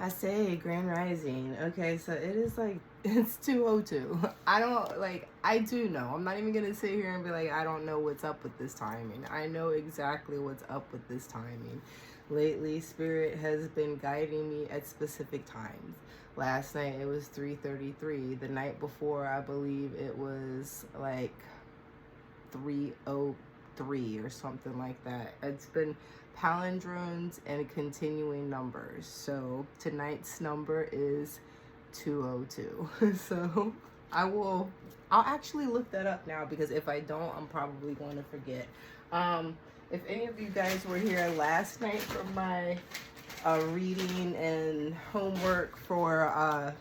I say Grand Rising. Okay, so it is like it's 2:02. I don't like I do know. I'm not even gonna sit here and be like I don't know what's up with this timing. I know exactly what's up with this timing. Lately, Spirit has been guiding me at specific times. Last night it was 3:33. The night before, I believe it was like 3:03 or something like that. It's been palindromes and continuing numbers. So tonight's number is 2:02. So I'll actually look that up now, because if I don't, I'm probably going to forget. If any of you guys were here last night for my reading and homework for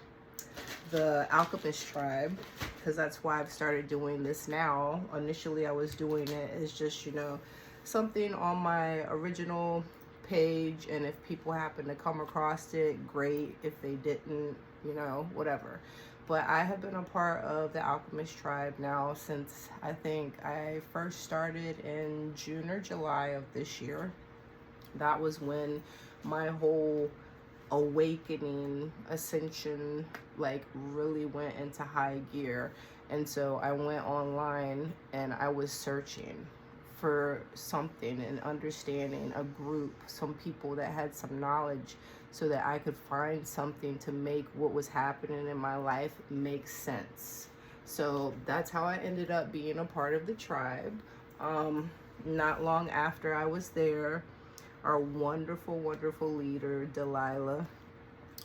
the Alchemist Tribe, because that's why I've started doing this now. Initially, I was doing it as just, something on my original page, and if people happen to come across it, great. If they didn't, whatever. But I have been a part of the Alchemist Tribe now since I think I first started in June or July of this year. That was when my whole awakening ascension like really went into high gear. And so I went online and I was searching for something and understanding a group, some people that had some knowledge, so that I could find something to make what was happening in my life make sense. So that's how I ended up being a part of the tribe. Not long after I was there, our wonderful, wonderful leader, Delilah,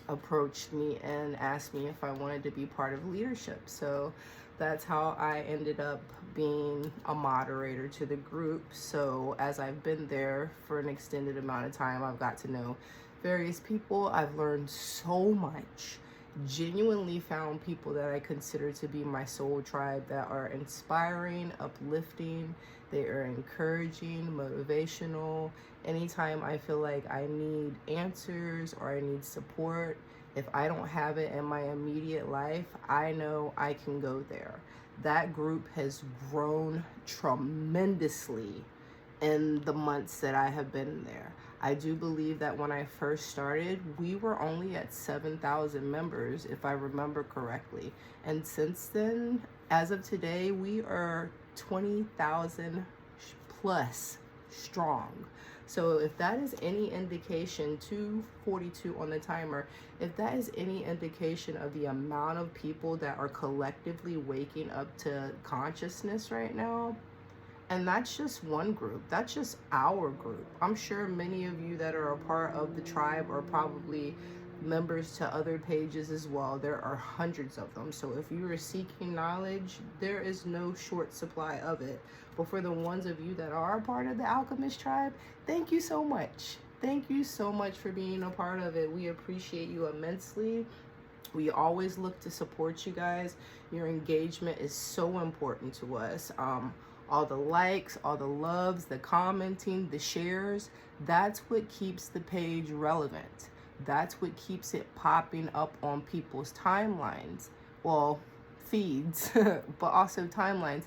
approached me and asked me if I wanted to be part of leadership. So that's how I ended up being a moderator to the group. So as I've been there for an extended amount of time, I've got to know various people. I've learned so much. Genuinely found people that I consider to be my soul tribe that are inspiring, uplifting, they are encouraging, motivational. Anytime I feel like I need answers or I need support, if I don't have it in my immediate life, I know I can go there. That group has grown tremendously in the months that I have been there. I do believe that when I first started, we were only at 7,000 members, if I remember correctly. And since then, as of today, we are 20,000 plus strong. So if that is any indication, 242 on the timer, if that is any indication of the amount of people that are collectively waking up to consciousness right now, and that's just one group. That's just our group. I'm sure many of you that are a part of the tribe are probably members to other pages as well. There are hundreds of them. So if you are seeking knowledge, there is no short supply of it. But for the ones of you that are a part of the Alchemist Tribe, thank you so much. Thank you so much for being a part of it. We appreciate you immensely. We always look to support you guys. Your engagement is so important to us. All the likes, all the loves, the commenting, the shares, that's what keeps the page relevant. That's what keeps it popping up on people's timelines. Well, feeds, but also timelines.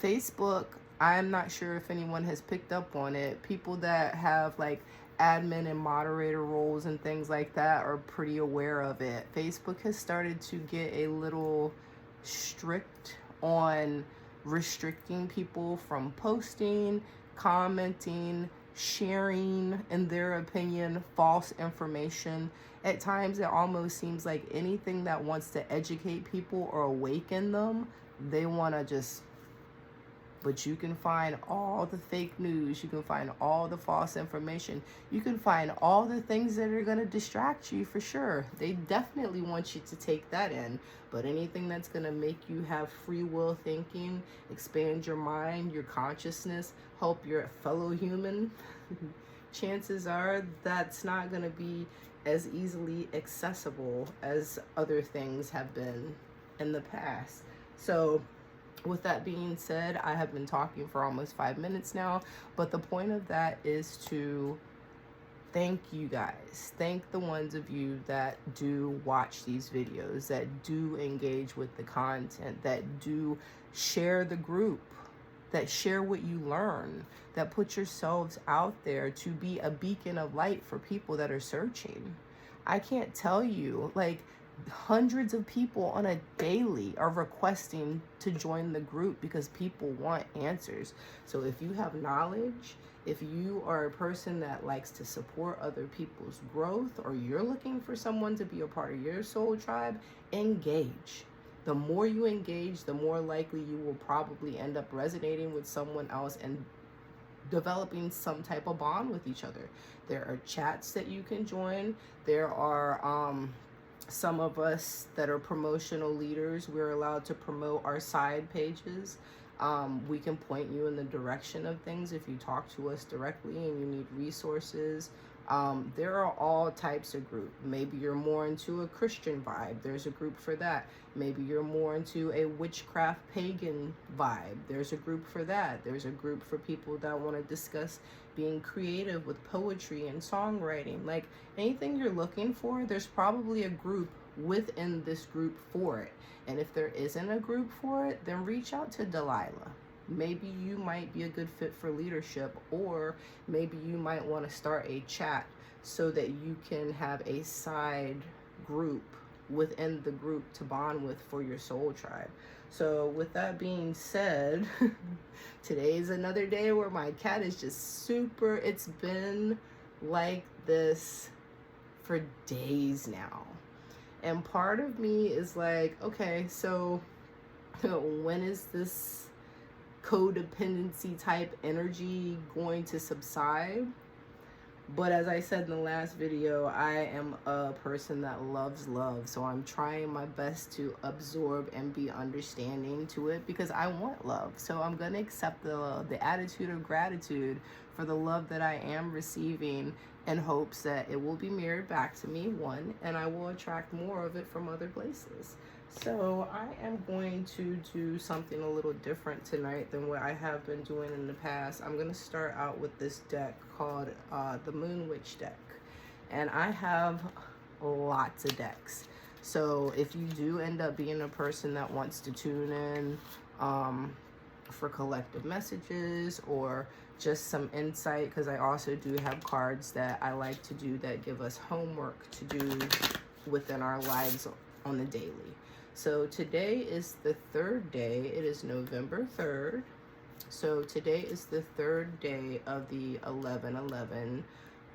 Facebook, I'm not sure if anyone has picked up on it. People that have like admin and moderator roles and things like that are pretty aware of it. Facebook has started to get a little strict on restricting people from posting, commenting, sharing, in their opinion, false information. At times it almost seems like anything that wants to educate people or awaken them, they want to just... But you can find all the fake news, you can find all the false information, you can find all the things that are going to distract you for sure. They definitely want you to take that in. But anything that's going to make you have free will thinking, expand your mind, your consciousness, help your fellow human, chances are that's not going to be as easily accessible as other things have been in the past. So with that being said, I have been talking for almost 5 minutes now, but the point of that is to thank you guys. Thank the ones of you that do watch these videos, that do engage with the content, that do share the group, that share what you learn, that put yourselves out there to be a beacon of light for people that are searching. I can't tell you, like, hundreds of people on a daily are requesting to join the group because people want answers. So if you have knowledge, if you are a person that likes to support other people's growth, or you're looking for someone to be a part of your soul tribe, engage. The more you engage, the more likely you will probably end up resonating with someone else and developing some type of bond with each other. There are chats that you can join. There are some of us that are promotional leaders. We're allowed to promote our side pages. We can point you in the direction of things if you talk to us directly and you need resources. There are all types of group. Maybe you're more into a Christian vibe. There's a group for that. Maybe you're more into a witchcraft pagan vibe. There's a group for that. There's a group for people that want to discuss being creative with poetry and songwriting. Like, anything you're looking for, there's probably a group within this group for it. And if there isn't a group for it, then reach out to Delilah. Maybe you might be a good fit for leadership, or maybe you might want to start a chat so that you can have a side group within the group to bond with for your soul tribe. So with that being said, today is another day where my cat is just super, it's been like this for days now. And part of me is like, okay, so when is this codependency type energy going to subside? But as I said in the last video, I am a person that loves love. So I'm trying my best to absorb and be understanding to it because I want love. So I'm going to accept the attitude of gratitude for the love that I am receiving, in hopes that it will be mirrored back to me, one, and I will attract more of it from other places. So I am going to do something a little different tonight than what I have been doing in the past. I'm going to start out with this deck called the Moon Witch deck. And I have lots of decks. So if you do end up being a person that wants to tune in for collective messages or just some insight, because I also do have cards that I like to do that give us homework to do within our lives on the daily. So today is the third day. It is November 3rd. So today is the third day of the 11/11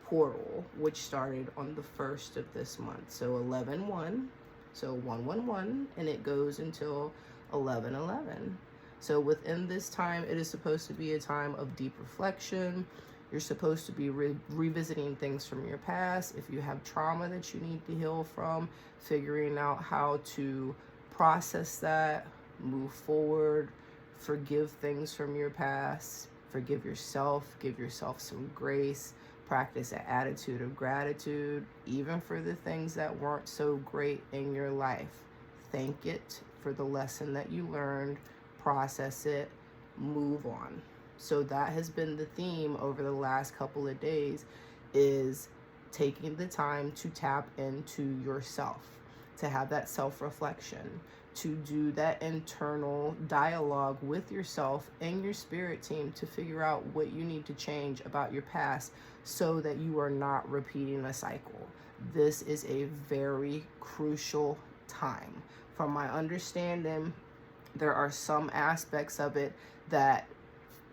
portal, which started on the 1st of this month. So 11/1, so 111, and it goes until 11/11. So within this time, it is supposed to be a time of deep reflection. You're supposed to be revisiting things from your past. If you have trauma that you need to heal from, figuring out how to process that, move forward, forgive things from your past, forgive yourself, give yourself some grace, practice an attitude of gratitude, even for the things that weren't so great in your life. Thank it for the lesson that you learned, process it, move on. So that has been the theme over the last couple of days, is taking the time to tap into yourself, to have that self-reflection, to do that internal dialogue with yourself and your spirit team to figure out what you need to change about your past so that you are not repeating a cycle. This is a very crucial time. From my understanding, there are some aspects of it that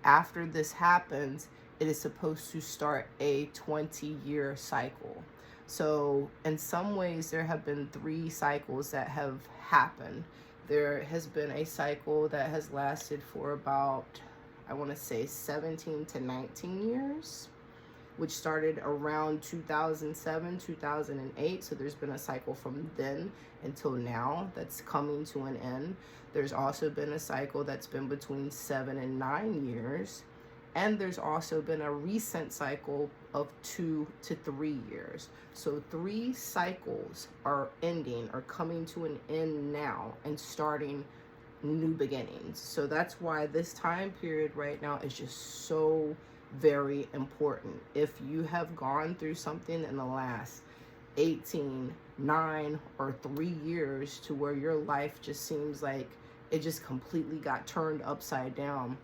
after this happens, it is supposed to start a 20-year cycle. So in some ways, there have been 3 cycles that have happened. There has been a cycle that has lasted for about, I want to say 17 to 19 years, which started around 2007, 2008. So there's been a cycle from then until now that's coming to an end. There's also been a cycle that's been between 7 and 9 years. And there's also been a recent cycle of 2 to 3 years. So 3 cycles are ending or coming to an end now and starting new beginnings. So that's why this time period right now is just so very important. If you have gone through something in the last 18, 9, or 3 years to where your life just seems like it just completely got turned upside down,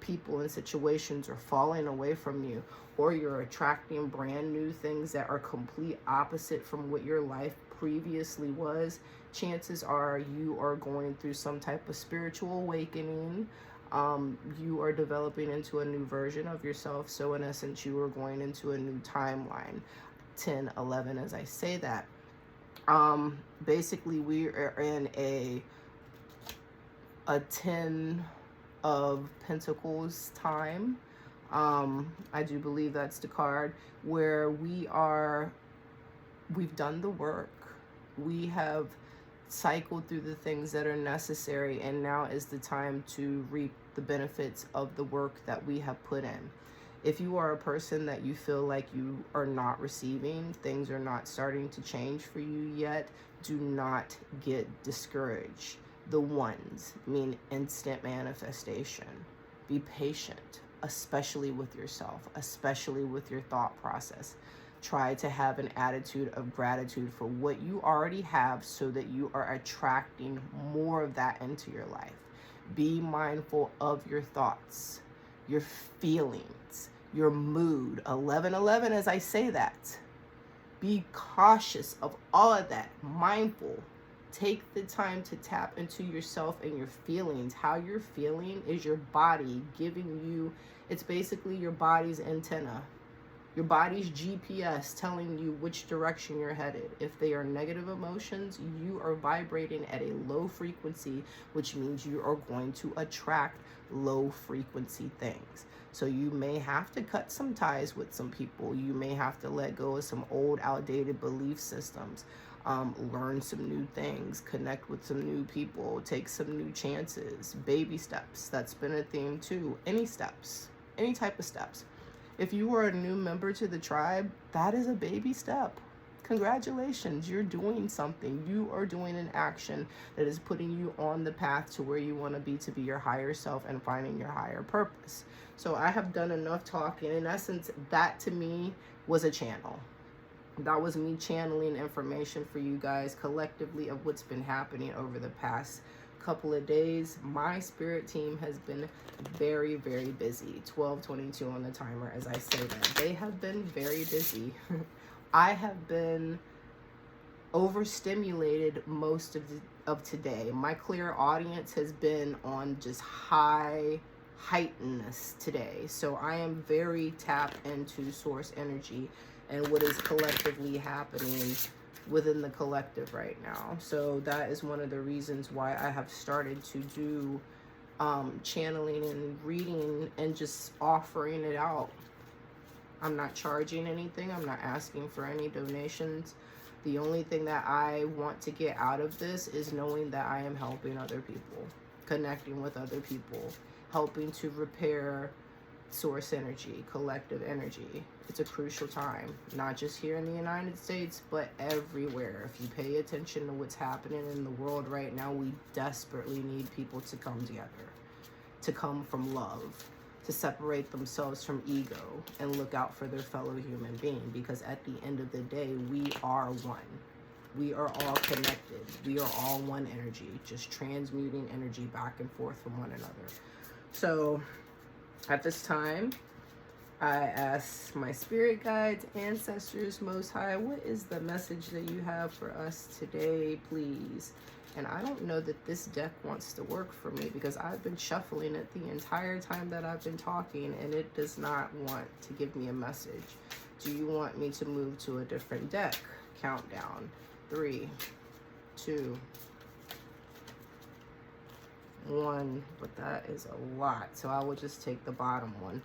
people and situations are falling away from you, or you're attracting brand new things that are complete opposite from what your life previously was, chances are you are going through some type of spiritual awakening. You are developing into a new version of yourself. So in essence, you are going into a new timeline. 10, 11, as I say that. Basically, we are in a 10 of Pentacles time. I do believe that's the card where we've done the work. We have cycled through the things that are necessary, and now is the time to reap the benefits of the work that we have put in. If you are a person that you feel like you are not receiving, things are not starting to change for you yet, do not get discouraged. The ones mean instant manifestation. Be patient, especially with yourself, especially with your thought process. Try to have an attitude of gratitude for what you already have so that you are attracting more of that into your life. Be mindful of your thoughts, your feelings, your mood. 11:11 as I say that. Be cautious of all of that. Mindful. Take the time to tap into yourself and your feelings. How you're feeling is your body giving you, it's basically your body's antenna. Your body's GPS telling you which direction you're headed. If they are negative emotions, you are vibrating at a low frequency, which means you are going to attract low frequency things. So you may have to cut some ties with some people. You may have to let go of some old, outdated belief systems. Learn some new things, connect with some new people, take some new chances, baby steps. That's been a theme too. Any steps, any type of steps. If you are a new member to the tribe, that is a baby step. Congratulations, you're doing something. You are doing an action that is putting you on the path to where you want to be your higher self and finding your higher purpose. So I have done enough talking. In essence, that to me was a channel. That was me channeling information for you guys collectively of what's been happening over the past couple of days. My spirit team has been very, very busy. 12:22 on the timer as I say that. They have been very busy. I have been overstimulated most of today. My clear audience has been on just heightenedness today. So I am very tapped into source energy and what is collectively happening within the collective right now. So that is one of the reasons why I have started to do channeling and reading and just offering it out. I'm not charging anything. I'm not asking for any donations. The only thing that I want to get out of this is knowing that I am helping other people, connecting with other people, helping to repair source energy, collective energy. It's a crucial time, not just here in the United States, but everywhere. If you pay attention to what's happening in the world right now, we desperately need people to come together, to come from love, to separate themselves from ego and look out for their fellow human being, because at the end of the day, we are one. We are all connected. We are all one energy, just transmuting energy back and forth from one another. So at this time, I ask my spirit guides, ancestors, Most High, what is the message that you have for us today, please? And I don't know that this deck wants to work for me because I've been shuffling it the entire time that I've been talking and it does not want to give me a message. Do you want me to move to a different deck? Countdown. 3, 2, 1. But that is a lot. So I will just take the bottom one.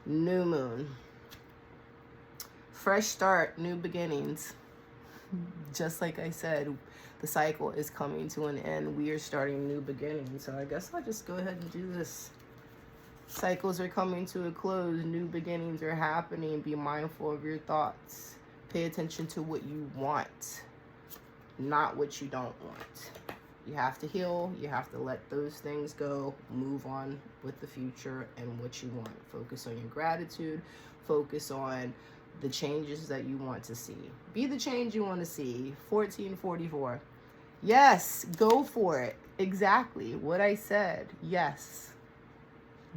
New moon. Fresh start, new beginnings. Just like I said, the cycle is coming to an end. We are starting new beginnings. So I guess I'll just go ahead and do this. Cycles are coming to a close. New beginnings are happening. Be mindful of your thoughts. Pay attention to what you want, not what you don't want. You have to heal. You have to let those things go. Move on with the future and what you want. Focus on your gratitude. Focus on the changes that you want to see. Be the change you want to see. 1444. Yes, go for it. Exactly what I said. Yes.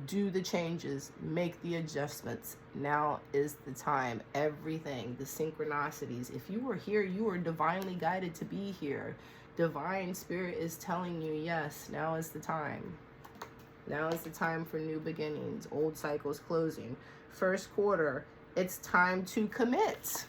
Do the changes, make the adjustments. Now is the time. Everything, the synchronicities. If you were here, you were divinely guided to be here. Divine Spirit is telling you, yes, now is the time. Now is the time for new beginnings, old cycles closing. First quarter, it's time to commit.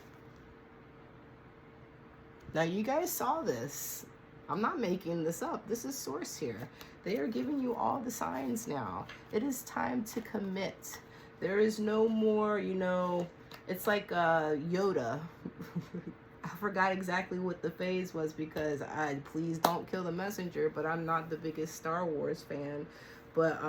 Now, you guys saw this. I'm not making this up. This is source here. They are giving you all the signs now. It is time to commit. There is no more, you know, it's like Yoda. I forgot exactly what the phase was because please don't kill the messenger, but I'm not the biggest Star Wars fan. But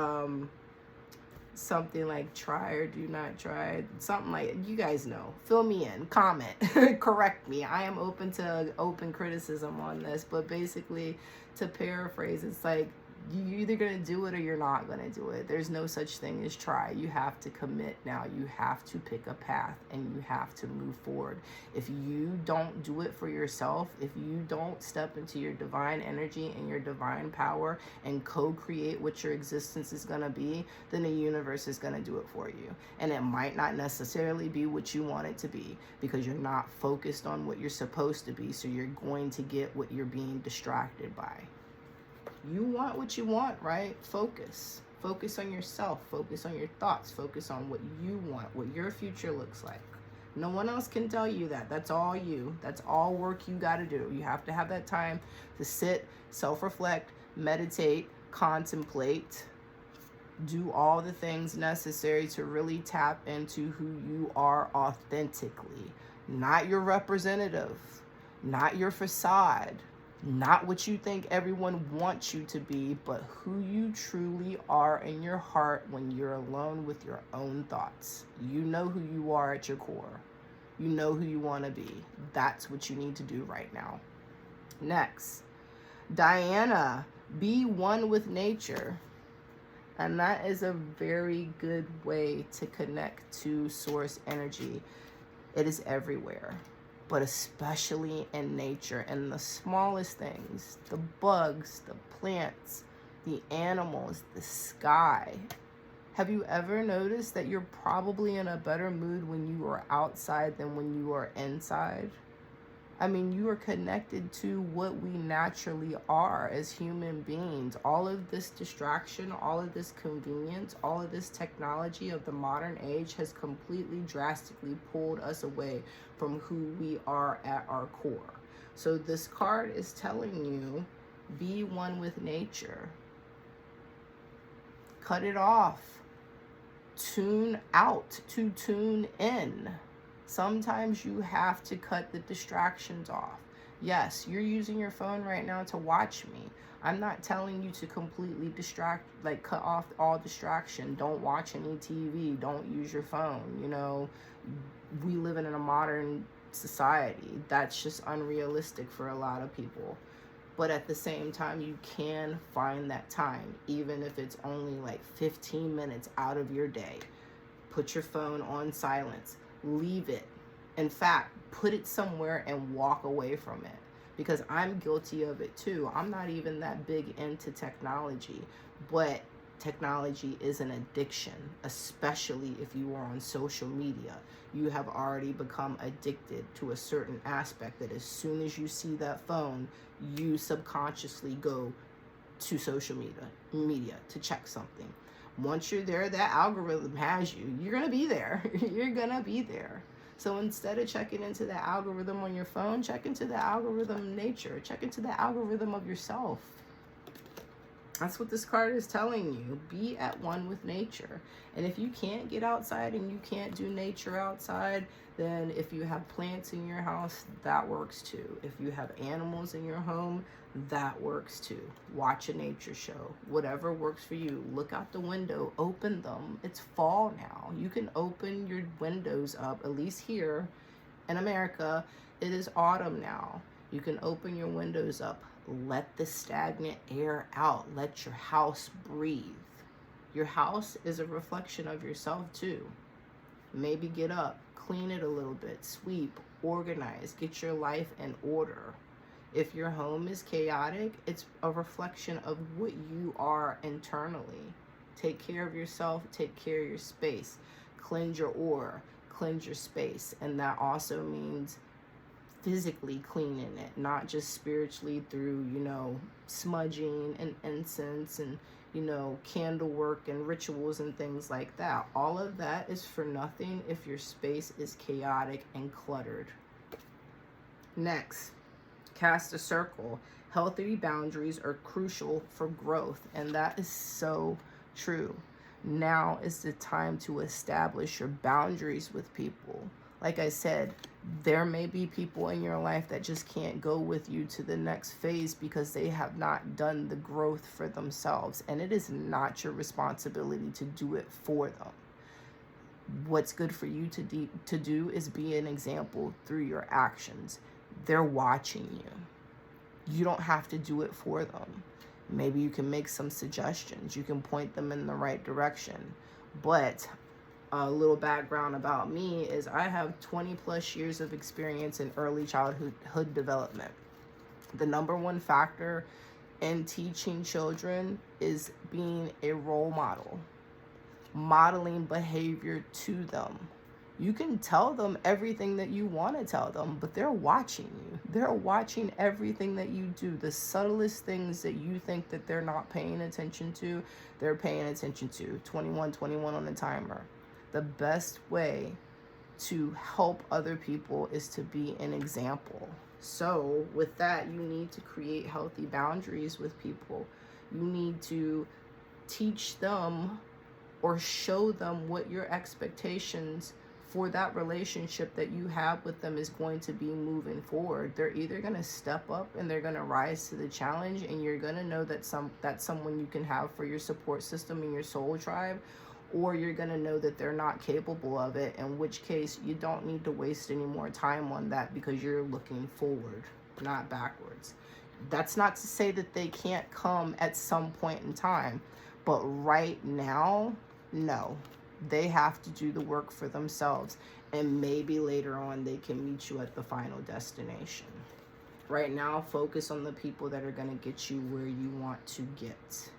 something like try or do not try, something like, you guys know, fill me in, comment, correct me. I am open to open criticism on this, but basically, to paraphrase, it's like you're either going to do it or you're not going to do it. There's no such thing as try. You have to commit now. You have to pick a path and you have to move forward. If you don't do it for yourself, if you don't step into your divine energy and your divine power and co-create what your existence is going to be, then the universe is going to do it for you. And it might not necessarily be what you want it to be because you're not focused on what you're supposed to be. So you're going to get what you're being distracted by. You want what you want, right? Focus. Focus on yourself. Focus on your thoughts. Focus on what you want, what your future looks like. No one else can tell you that. That's all you. That's all work you got to do. You have to have that time to sit, self-reflect, meditate, contemplate, do all the things necessary to really tap into who you are authentically. Not your representative, not your facade, not what you think everyone wants you to be, but who you truly are in your heart when you're alone with your own thoughts. You know who you are at your core. You know who you want to be. That's what you need to do right now. Next, Diana, be one with nature. And that is a very good way to connect to source energy. It is everywhere, but especially in nature and the smallest things, the bugs, the plants, the animals, the sky. Have you ever noticed that you're probably in a better mood when you are outside than when you are inside? I mean, you are connected to what we naturally are as human beings. All of this distraction, all of this convenience, all of this technology of the modern age has completely drastically pulled us away from who we are at our core. So this card is telling you, be one with nature. Cut it off. Tune out to tune in. Sometimes you have to cut the distractions off. Yes, you're using your phone right now to watch me. I'm not telling you to completely cut off all distraction. Don't watch any TV. Don't use your phone. You know, we live in a modern society. That's just unrealistic for a lot of people. But at the same time, you can find that time, even if it's only like 15 minutes out of your day. Put your phone on silence. Leave it. In fact, put it somewhere and walk away from it, because I'm guilty of it too. I'm not even that big into technology, but technology is an addiction, especially if you are on social media. You have already become addicted to a certain aspect that as soon as you see that phone, you subconsciously go to social media to check something. Once you're there, that algorithm has you. You're going to be there. You're going to be there. So instead of checking into the algorithm on your phone, check into the algorithm of nature. Check into the algorithm of yourself. That's what this card is telling you. Be at one with nature. And if you can't get outside and you can't do nature outside, then if you have plants in your house, that works too. If you have animals in your home, that works too. Watch a nature show. Whatever works for you. Look out the window. Open them. It's fall now. You can open your windows up, at least here in America. It is autumn now. You can open your windows up. Let the stagnant air out. Let your house breathe. Your house is a reflection of yourself too. Maybe get up, clean it a little bit, sweep, organize, get your life in order. If your home is chaotic, it's a reflection of what you are internally. Take care of yourself, take care of your space. Cleanse your aura, cleanse your space. And that also means physically cleaning it, not just spiritually through, smudging and incense and, candle work and rituals and things like that. All of that is for nothing if your space is chaotic and cluttered. Next, cast a circle. Healthy boundaries are crucial for growth, and that is so true. Now is the time to establish your boundaries with people. Like I said, there may be people in your life that just can't go with you to the next phase because they have not done the growth for themselves, and it is not your responsibility to do it for them. What's good for you to do is be an example through your actions. They're watching you. You don't have to do it for them. Maybe you can make some suggestions. You can point them in the right direction. But a little background about me is I have 20 plus years of experience in early childhood development. The number one factor in teaching children is being a role model, modeling behavior to them. You can tell them everything that you want to tell them, but they're watching you. They're watching everything that you do. The subtlest things that you think that they're not paying attention to, they're paying attention to. 21 on the timer. The best way to help other people is to be an example. So with that, you need to create healthy boundaries with people. You need to teach them or show them what your expectations for that relationship that you have with them is going to be moving forward. They're either going to step up and they're going to rise to the challenge, and you're going to know that that's someone you can have for your support system in your soul tribe, or you're going to know that they're not capable of it, in which case you don't need to waste any more time on that because you're looking forward, not backwards. That's not to say that they can't come at some point in time, but right now, no. They have to do the work for themselves, and maybe later on they can meet you at the final destination. Right now, focus on the people that are going to get you where you want to get.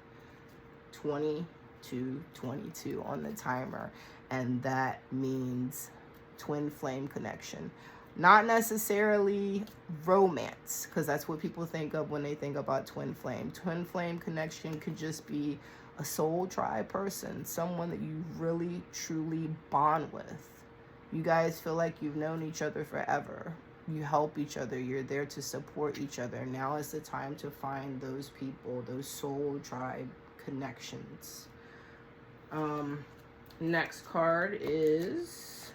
22 on the timer, and that means twin flame connection. Not necessarily romance, because that's what people think of when they think about twin flame. Twin flame connection could just be a soul tribe person, someone that you really truly bond with. You guys feel like you've known each other forever. You help each other. You're there to support each other. Now is the time to find those people, those soul tribe connections. Next card is,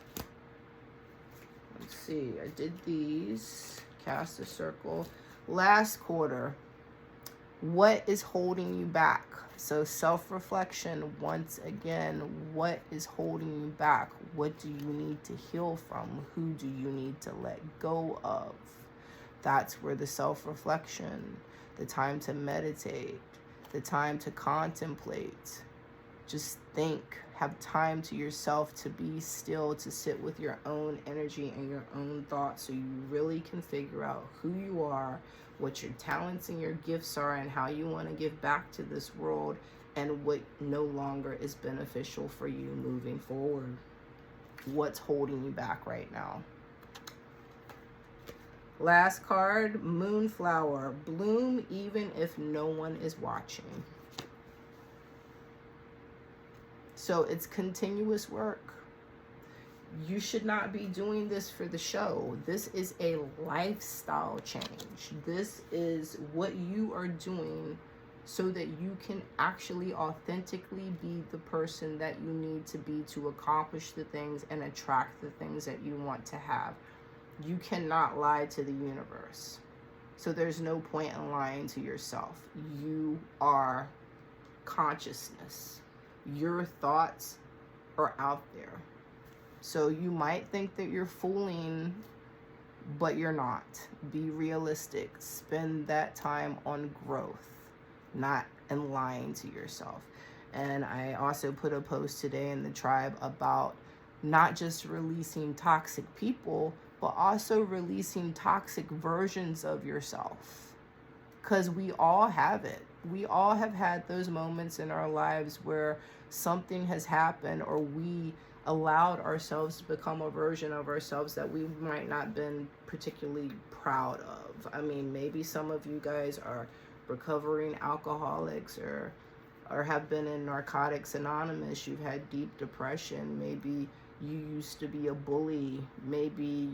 let's see, I did these. Cast a circle. Last quarter. What is holding you back? So self-reflection, once again, what is holding you back? What do you need to heal from? Who do you need to let go of? That's where the self-reflection, the time to meditate, the time to contemplate, just think, have time to yourself to be still, to sit with your own energy and your own thoughts so you really can figure out who you are, what your talents and your gifts are, and how you want to give back to this world, and what no longer is beneficial for you moving forward. What's holding you back right now? Last card, Moonflower. Bloom even if no one is watching. So it's continuous work. You should not be doing this for the show. This is a lifestyle change. This is what you are doing so that you can actually authentically be the person that you need to be to accomplish the things and attract the things that you want to have. You cannot lie to the universe. So there's no point in lying to yourself. You are consciousness. Your thoughts are out there. So you might think that you're fooling, but you're not. Be realistic. Spend that time on growth, not in lying to yourself. And I also put a post today in the tribe about not just releasing toxic people, but also releasing toxic versions of yourself. Because we all have it. We all have had those moments in our lives where something has happened, or we allowed ourselves to become a version of ourselves that we might not been particularly proud of. I mean, maybe some of you guys are recovering alcoholics, or have been in Narcotics Anonymous. You've had deep depression. Maybe you used to be a bully. Maybe,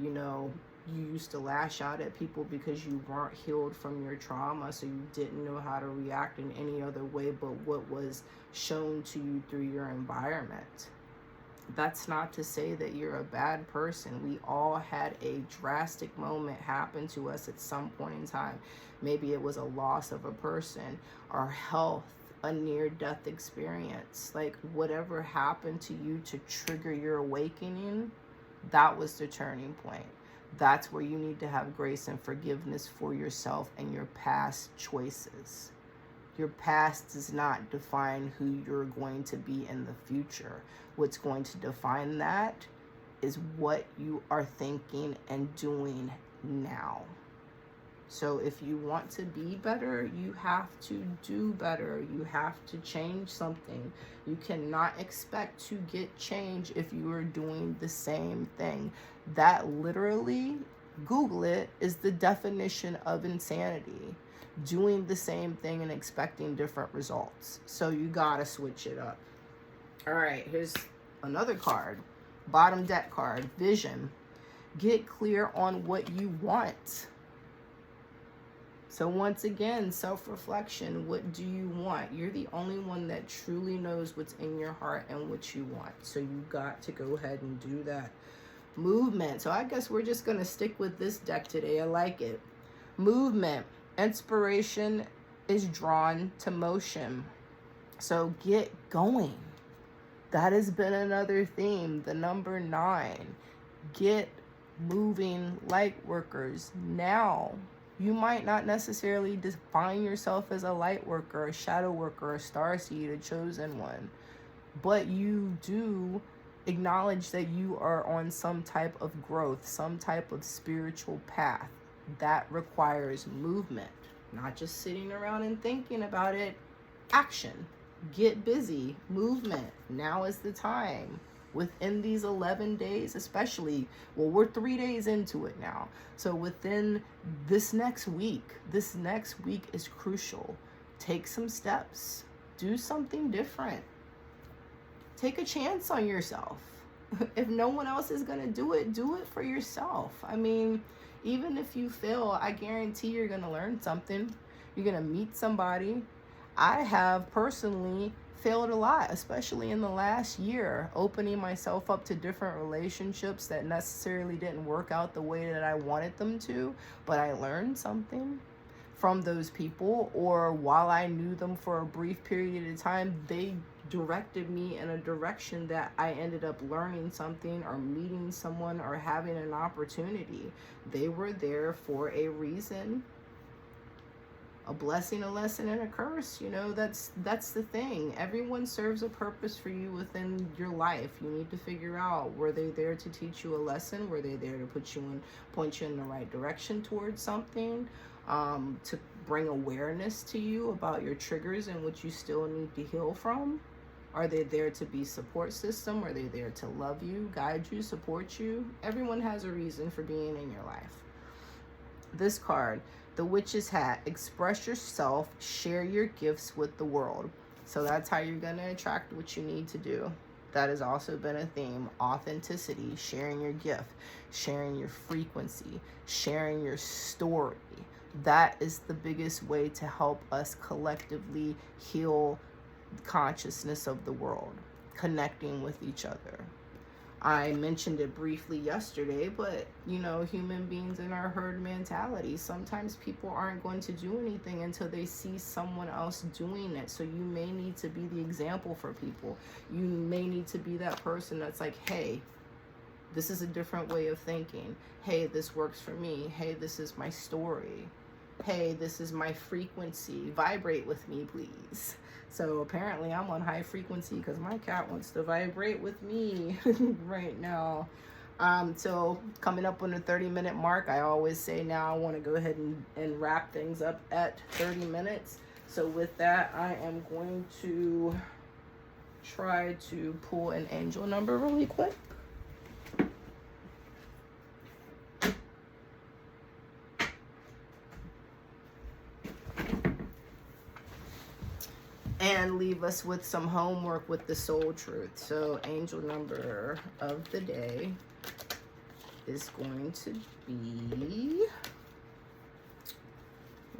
you used to lash out at people because you weren't healed from your trauma, so you didn't know how to react in any other way but what was shown to you through your environment. That's not to say that you're a bad person. We all had a drastic moment happen to us at some point in time. Maybe it was a loss of a person, our health, a near-death experience. Like, whatever happened to you to trigger your awakening, that was the turning point. That's where you need to have grace and forgiveness for yourself and your past choices. Your past does not define who you're going to be in the future. What's going to define that is what you are thinking and doing now. So if you want to be better, you have to do better. You have to change something. You cannot expect to get change if you are doing the same thing. That literally, Google it, is the definition of insanity. Doing the same thing and expecting different results. So you gotta switch it up. All right, here's another card. Bottom deck card, vision. Get clear on what you want. So once again, self-reflection. What do you want? You're the only one that truly knows what's in your heart and what you want. So you got to go ahead and do that. Movement. So I guess we're just going to stick with this deck today. I like it. Movement. Inspiration is drawn to motion. So get going. That has been another theme. The number 9. Get moving, light workers, now. You might not necessarily define yourself as a light worker, a shadow worker, a starseed, a chosen one, but you do acknowledge that you are on some type of growth, some type of spiritual path. That requires movement, not just sitting around and thinking about it. Action. Get busy. Movement. Now is the time. Within these 11 days, especially, well, we're 3 days into it now. So within this next week is crucial. Take some steps. Do something different. Take a chance on yourself. If no one else is going to do it for yourself. I mean, even if you fail, I guarantee you're going to learn something. You're going to meet somebody. I have personally failed a lot, especially in the last year, opening myself up to different relationships that necessarily didn't work out the way that I wanted them to, but I learned something from those people, or while I knew them for a brief period of time, they directed me in a direction that I ended up learning something or meeting someone or having an opportunity. They were there for a reason. A blessing, a lesson, and a curse. That's the thing. Everyone serves a purpose for you within your life. You need to figure out, were they there to teach you a lesson? Were they there to point you in the right direction towards something? To bring awareness to you about your triggers and what you still need to heal from? Are they there to be support system? Are they there to love you, guide you, support you? Everyone has a reason for being in your life. This card, the Witch's Hat. Express yourself, share your gifts with the world. So that's how you're going to attract what you need to do. That has also been a theme. Authenticity, sharing your gift, sharing your frequency, sharing your story. That is the biggest way to help us collectively heal the consciousness of the world, connecting with each other. I mentioned it briefly yesterday, but human beings in our herd mentality, sometimes people aren't going to do anything until they see someone else doing it. So you may need to be the example for people. You may need to be that person that's like, hey, this is a different way of thinking. Hey, this works for me. Hey, this is my story. Hey, this is my frequency. Vibrate with me, please. So apparently I'm on high frequency because my cat wants to vibrate with me right now. So coming up on the 30-minute mark, I always say now I want to go ahead and wrap things up at 30 minutes. So with that, I am going to try to pull an angel number really quick. And leave us with some homework with the soul truth. So angel number of the day is going to be,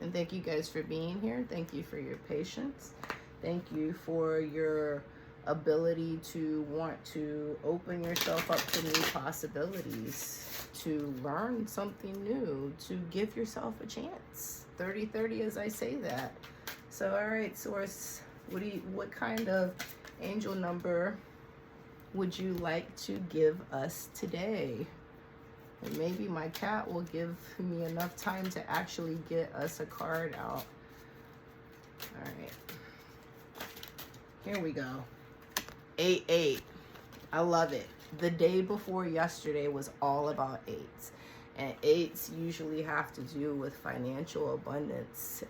and thank you guys for being here. Thank you for your patience. Thank you for your ability to want to open yourself up to new possibilities, to learn something new, to give yourself a chance. 30-30 as I say that. So all right, Source, what kind of angel number would you like to give us today? And maybe my cat will give me enough time to actually get us a card out. All right. Here we go. 8-8. I love it. The day before yesterday was all about eights. And eights usually have to do with financial abundance,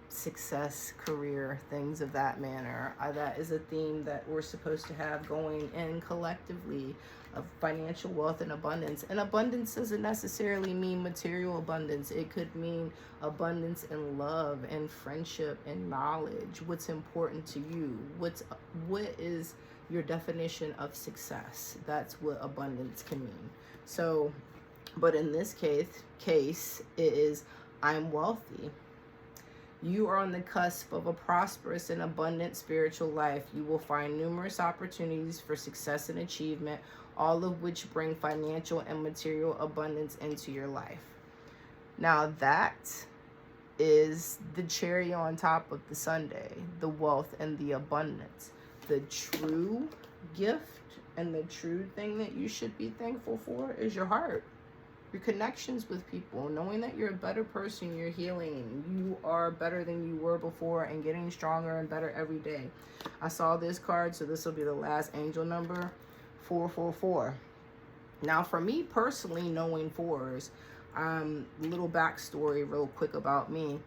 success, career, things of that manner. That is a theme that we're supposed to have going in collectively, of financial wealth and abundance. And abundance doesn't necessarily mean material abundance. It could mean abundance in love and friendship and knowledge. What's important to you? What is your definition of success? That's what abundance can mean. So, but in this case, it is, I'm wealthy. You are on the cusp of a prosperous and abundant spiritual life. You will find numerous opportunities for success and achievement, all of which bring financial and material abundance into your life. Now that is the cherry on top of the sundae, the wealth and the abundance. The true gift and the true thing that you should be thankful for is your heart. Your connections with people, knowing that you're a better person, you're healing, you are better than you were before and getting stronger and better every day. I saw this card, so this will be the last angel number, 444. Now for me personally, knowing fours, little backstory real quick about me.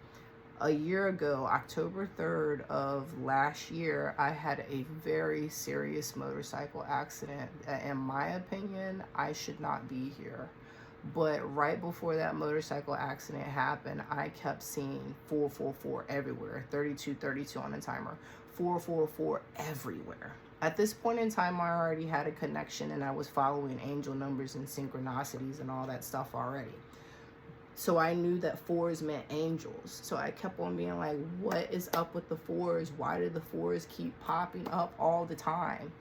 A year ago, October 3rd of last year, I had a very serious motorcycle accident. In my opinion, I should not be here. But right before that motorcycle accident happened, I kept seeing 444 everywhere, 3232 on the timer, 444 everywhere. At this point in time, I already had a connection and I was following angel numbers and synchronicities and all that stuff already. So I knew that fours meant angels. So I kept on being like, what is up with the fours? Why do the fours keep popping up all the time?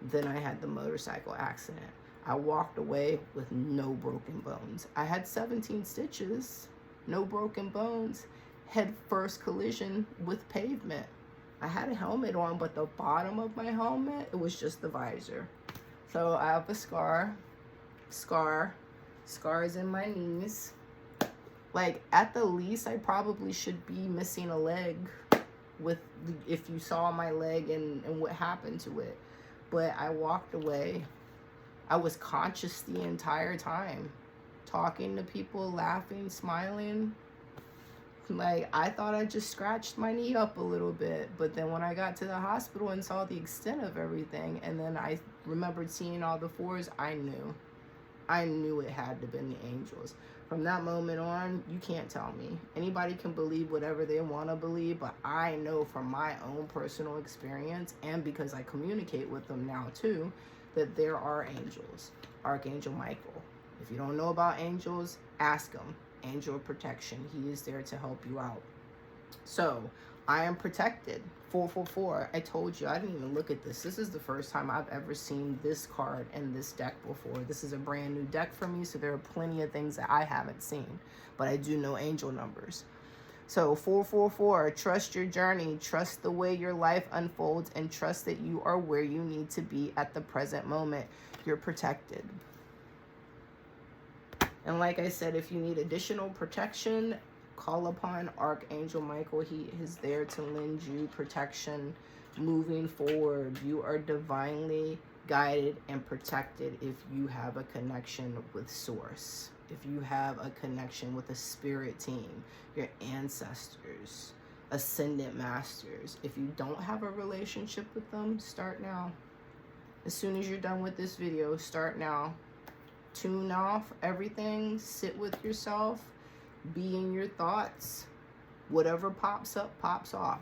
Then I had the motorcycle accident. I walked away with no broken bones. I had 17 stitches, no broken bones, head first collision with pavement. I had a helmet on, but the bottom of my helmet, it was just the visor. So I have a scars in my knees. Like at the least, I probably should be missing a leg if you saw my leg and what happened to it. But I walked away. I was conscious the entire time, talking to people, laughing, smiling. Like, I thought I just scratched my knee up a little bit, but then when I got to the hospital and saw the extent of everything, and then I remembered seeing all the fours, I knew it had to have been the angels. From that moment on, you can't tell me. Anybody can believe whatever they want to believe, but I know from my own personal experience, and because I communicate with them now too, that there are angels. Archangel Michael. If you don't know about angels, ask him. Angel of protection. He is there to help you out. So, I am protected. 444. I told you, I didn't even look at this. This is the first time I've ever seen this card in this deck before. This is a brand new deck for me, so there are plenty of things that I haven't seen. But I do know angel numbers. So 444, trust your journey, trust the way your life unfolds, and trust that you are where you need to be at the present moment. You're protected. And like I said, if you need additional protection, call upon Archangel Michael. He is there to lend you protection moving forward. You are divinely guided and protected if you have a connection with Source. if you have a connection with a spirit team, your ancestors, ascendant masters. If you don't have a relationship with them, start now. As soon as you're done with this video, start now. Tune off everything, sit with yourself, be in your thoughts. Whatever pops up, pops up.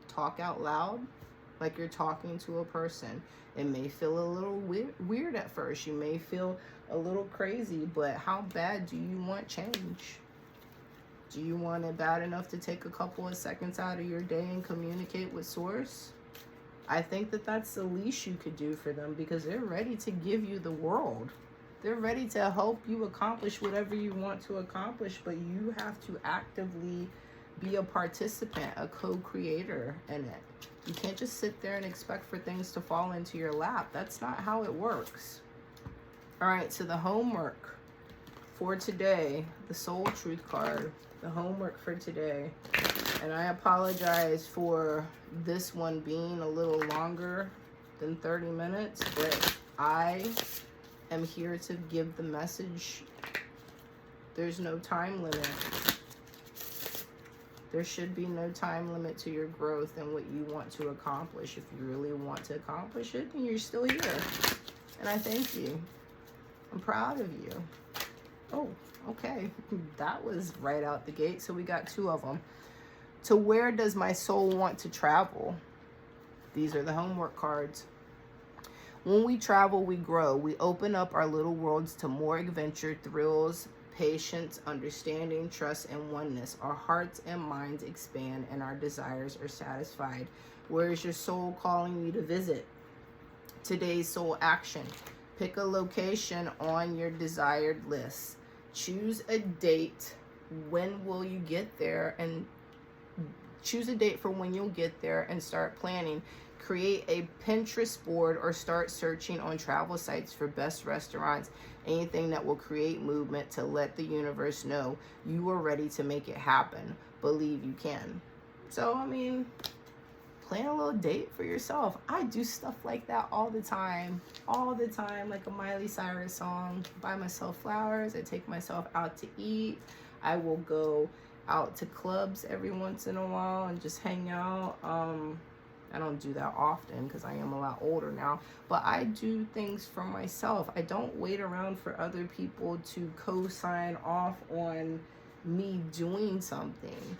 Talk out loud like you're talking to a person. It may feel a little weird at first. You may feel a little crazy, but how bad do you want change? Do you want it bad enough to take a couple of seconds out of your day and communicate with Source? I think that that's the least you could do for them, because they're ready to give you the world. They're ready to help you accomplish whatever you want to accomplish, but you have to actively be a participant, a co-creator in it. You can't just sit there and expect for things to fall into your lap. That's not how it works. All right, so the homework for today, the Soul Truth card, the homework for today. And I apologize for this one being a little longer than 30 minutes, but I am here to give the message. There's no time limit. There should be no time limit to your growth and what you want to accomplish. If you really want to accomplish it, then you're still here. And I thank you. I'm proud of you. Oh, okay. That was right out the gate. So we got 2 of them. To where does my soul want to travel? These are the homework cards. When we travel, we grow. We open up our little worlds to more adventure, thrills, patience, understanding, trust, and oneness. Our hearts and minds expand and our desires are satisfied. Where is your soul calling you to visit? Today's soul action. Pick a location on your desired list. Choose a date. When will you get there? And choose a date for when you'll get there and start planning. Create a Pinterest board or start searching on travel sites for best restaurants. Anything that will create movement to let the universe know you are ready to make it happen. Believe you can. So, I mean, plan a little date for yourself. I do stuff like that all the time, like a Miley Cyrus song. Buy myself flowers. I take myself out to eat. I will go out to clubs every once in a while and just hang out. I don't do that often because I am a lot older now, but I do things for myself. I don't wait around for other people to co-sign off on me doing something.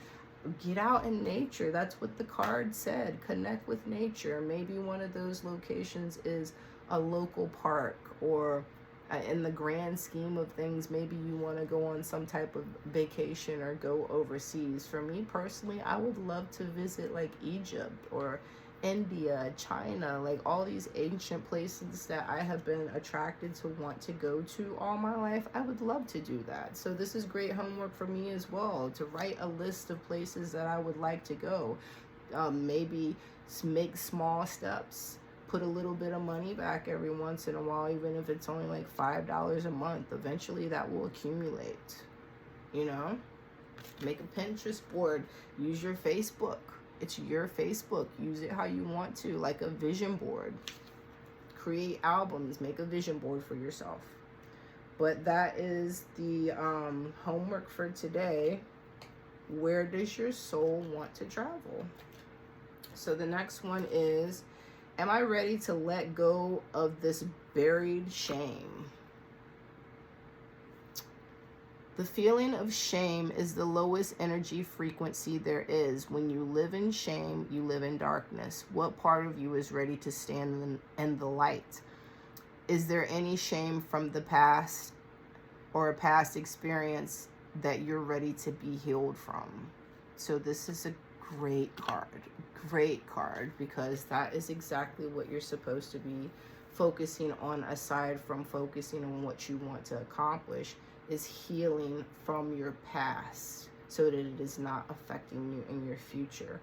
Get out in nature. That's what the card said. Connect with nature. Maybe one of those locations is a local park, or in the grand scheme of things, maybe you want to go on some type of vacation or go overseas. For me personally, I would love to visit like Egypt or India, China, like all these ancient places that I have been attracted to want to go to all my life. I would love to do that. So this is great homework for me as well, to write a list of places that I would like to go. Maybe make small steps. Put a little bit of money back every once in a while, even if it's only like $5 a month. Eventually that will accumulate, you know? Make a Pinterest board. Use your Facebook. It's your Facebook. Use it how you want to, like a vision board. Create albums. Make a vision board for yourself. But that is the homework for today. Where does your soul want to travel? So the next one is, am I ready to let go of this buried shame? The feeling of shame is the lowest energy frequency there is. When you live in shame, you live in darkness. What part of you is ready to stand in the light? Is there any shame from the past or a past experience that you're ready to be healed from? So this is a great card, because that is exactly what you're supposed to be focusing on, aside from focusing on what you want to accomplish, is healing from your past so that it is not affecting you in your future.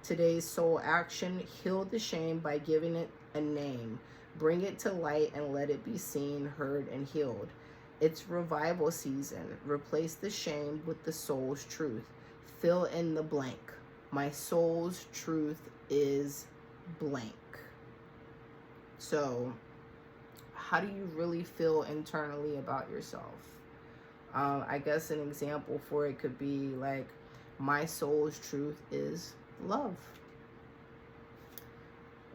Today's soul action: heal the shame by giving it a name. Bring it to light and let it be seen, heard, and healed. It's revival season. Replace the shame with the soul's truth. Fill in the blank. My soul's truth is blank. So, how do you really feel internally about yourself? I guess an example for it could be like, my soul's truth is love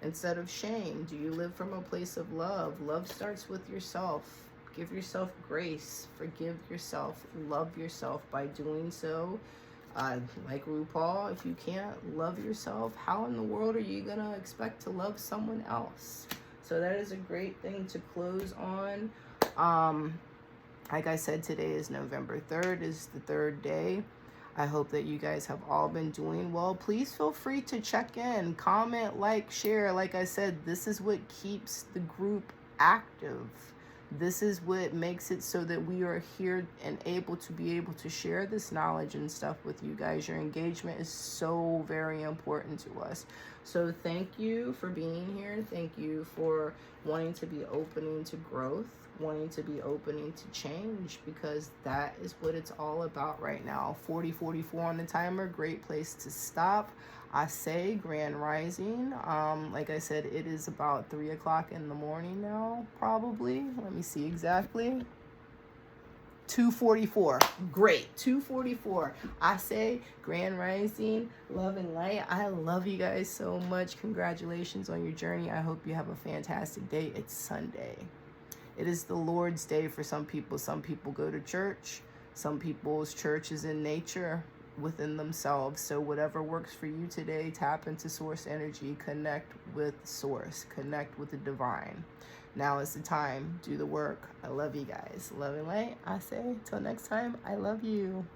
instead of shame. Do you live from a place of love? Love starts with yourself. Give yourself grace, forgive yourself, love yourself. By doing so, like RuPaul, if you can't love yourself, how in the world are you gonna expect to love someone else? So that is a great thing to close on. Like I said, today is November 3rd, is the 3rd day. I hope that you guys have all been doing well. Please feel free to check in, comment, like, share. Like I said, this is what keeps the group active. This is what makes it so that we are here and able to share this knowledge and stuff with you guys. Your engagement is so very important to us. So thank you for being here. Thank you for wanting to be opening to growth, wanting to be opening to change, because that is what it's all about right now. 40:44 on the timer. Great place to stop. Ase, Grand Rising. Like I said, it is about 3 o'clock in the morning now, probably. Let me see exactly. 2:44. Great. 2:44. Ase, Grand Rising, love and light. I love you guys so much. Congratulations on your journey. I hope you have a fantastic day. It's Sunday. It is the Lord's Day for some people. Some people go to church. Some people's church is in nature, within themselves. So whatever works for you today, tap into source energy, connect with source, connect with the divine. Now is the time. Do the work. I love you guys. Love and light. I say, till next time, I love you.